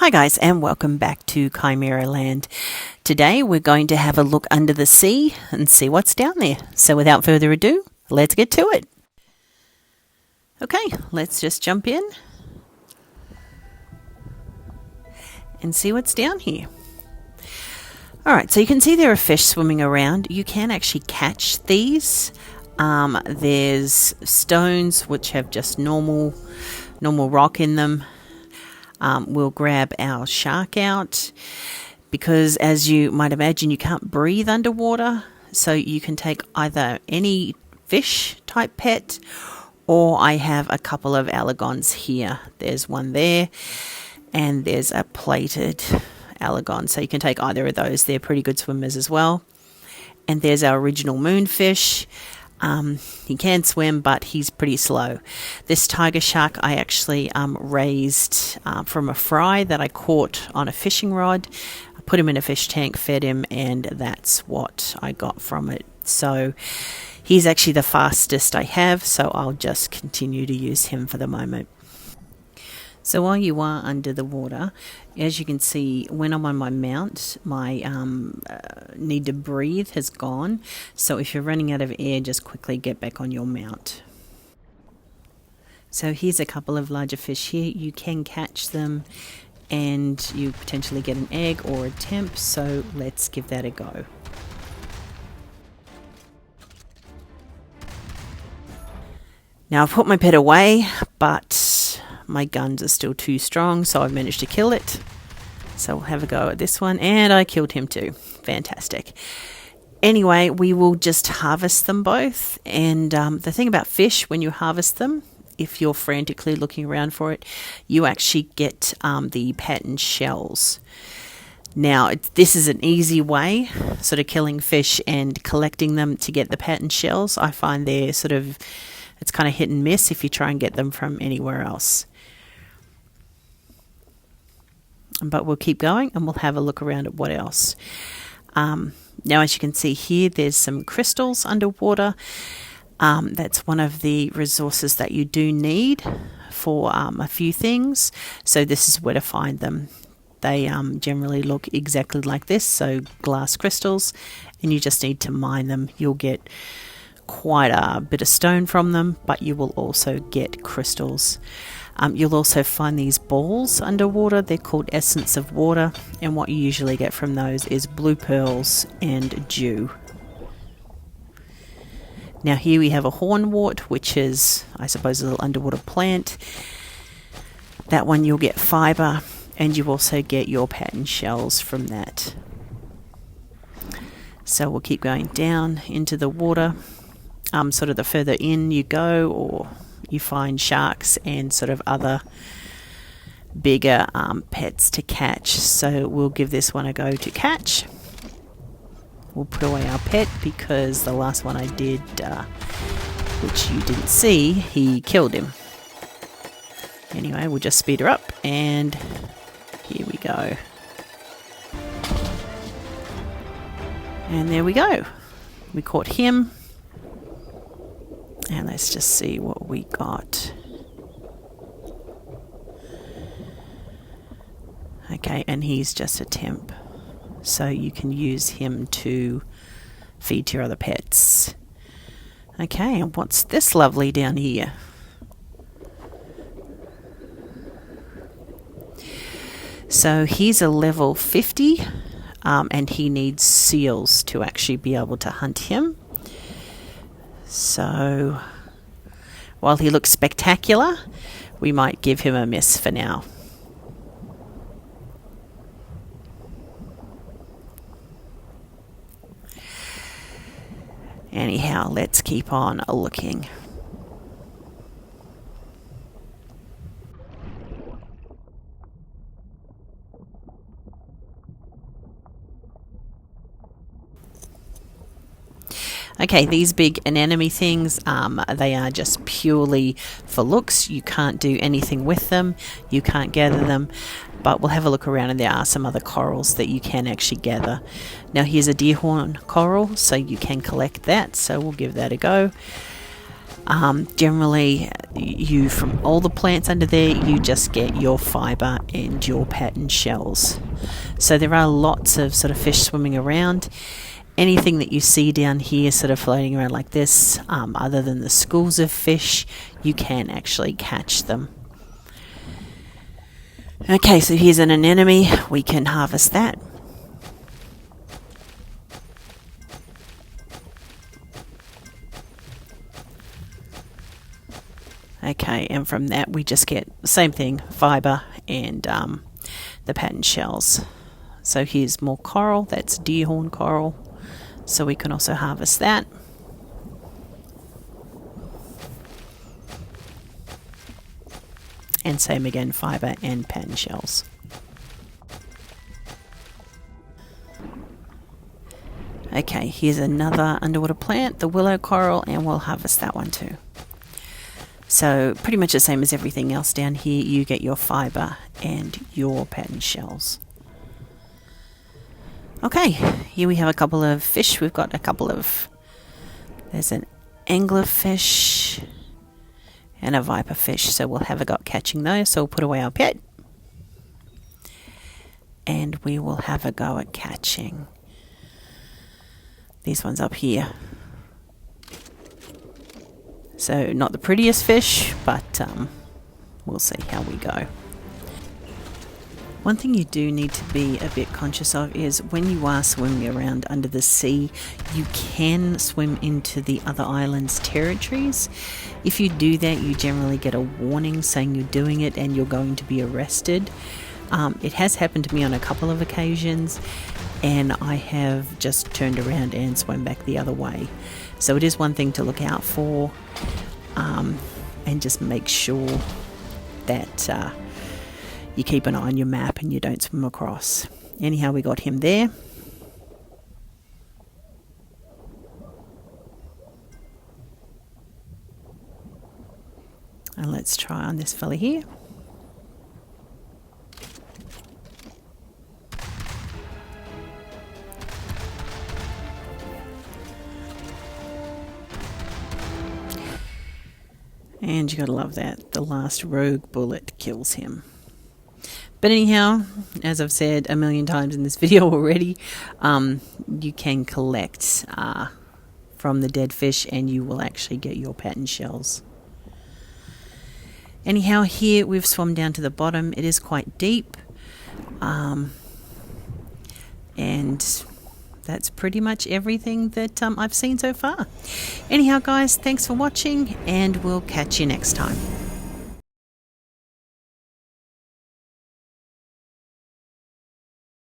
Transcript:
Hi guys, and welcome back to Chimera Land. Today we're going to have a look under the sea and see what's down there. So without further ado, let's get to it. Okay, let's just jump in and see what's down here. Alright, so you can see there are fish swimming around. You can actually catch these. There's stones which have just normal rock in them. We'll grab our shark out because, as you might imagine, you can't breathe underwater. So you can take either any fish type pet, or I have a couple of alligons here. There's one there and there's a plated alligon. So you can take either of those. They're pretty good swimmers as well. And there's our original moonfish. He can swim, but he's pretty slow. This tiger shark I actually raised from a fry that I caught on a fishing rod. I put him in a fish tank, fed him, and that's what I got from it. So he's actually the fastest I have, so I'll just continue to use him for the moment. So while you are under the water, as you can see, when I'm on my mount, my need to breathe has gone. So if you're running out of air, just quickly get back on your mount. So here's a couple of larger fish here. You can catch them and you potentially get an egg or a temp. So let's give that a go. Now I've put my pet away, but my guns are still too strong, so I've managed to kill it. So we'll have a go at this one, and I killed him too. Fantastic. Anyway, we will just harvest them both. And the thing about fish, when you harvest them, if you're frantically looking around for it, you actually get the patterned shells. Now, this is an easy way, sort of killing fish and collecting them to get the patterned shells. I find they're it's kind of hit and miss if you try and get them from anywhere else. But we'll keep going and we'll have a look around at what else. Now, as you can see here, there's some crystals underwater. That's one of the resources that you do need for a few things. So this is where to find them. They generally look exactly like this, so glass crystals, and you just need to mine them. You'll get quite a bit of stone from them, but you will also get crystals. You'll also find these balls underwater. They're called essence of water, and what you usually get from those is blue pearls and dew. Now here we have a hornwort, which is, I suppose, a little underwater plant. That one you'll get fiber, and you also get your pattern shells from that. So we'll keep going down into the water. Sort of the further in you go, or you find sharks and sort of other bigger pets to catch. So we'll give this one a go to catch. We'll put away our pet because the last one I did, which you didn't see, he killed him. Anyway, we'll just speed her up, and here we go. And there we go. We caught him. And let's just see what we got. Okay, and he's just a temp. So you can use him to feed to your other pets. Okay, and what's this lovely down here? So he's a level 50, and he needs seals to actually be able to hunt him. So, while he looks spectacular, we might give him a miss for now. Anyhow, let's keep on looking. Okay, these big anemone things, they are just purely for looks. You can't do anything with them. You can't gather them. But we'll have a look around, and there are some other corals that you can actually gather. Now here's a Deerhorn Coral, so you can collect that. So we'll give that a go. Generally, you from all the plants under there, you just get your fibre and your patterned shells. So there are lots of sort of fish swimming around. Anything that you see down here sort of floating around like this, other than the schools of fish, you can actually catch them. Okay, so here's an anemone. We can harvest that. Okay, and from that we just get the same thing, fibre and the patterned shells. So here's more coral, that's Deerhorn Coral. So we can also harvest that. And same again, fibre and patterned shells. Okay, here's another underwater plant, the willow coral, and we'll harvest that one too. So pretty much the same as everything else down here, you get your fibre and your patterned shells. Okay, here we have a couple of fish. We've got a couple of, there's an anglerfish and a viperfish, so we'll have a go at catching those. So we'll put away our pet and we will have a go at catching these ones up here. So not the prettiest fish, but we'll see how we go. One thing you do need to be a bit conscious of is when you are swimming around under the sea, you can swim into the other island's territories. If you do that, you generally get a warning saying you're doing it and you're going to be arrested. It has happened to me on a couple of occasions, and I have just turned around and swam back the other way. So it is one thing to look out for, and just make sure that you keep an eye on your map and you don't swim across. Anyhow, we got him there. And let's try on this fella here. And you gotta love that. The last rogue bullet kills him. But anyhow, as I've said a million times in this video already, you can collect from the dead fish and you will actually get your patterned shells. Anyhow, here we've swum down to the bottom. It is quite deep. And that's pretty much everything that I've seen so far. Anyhow, guys, thanks for watching and we'll catch you next time.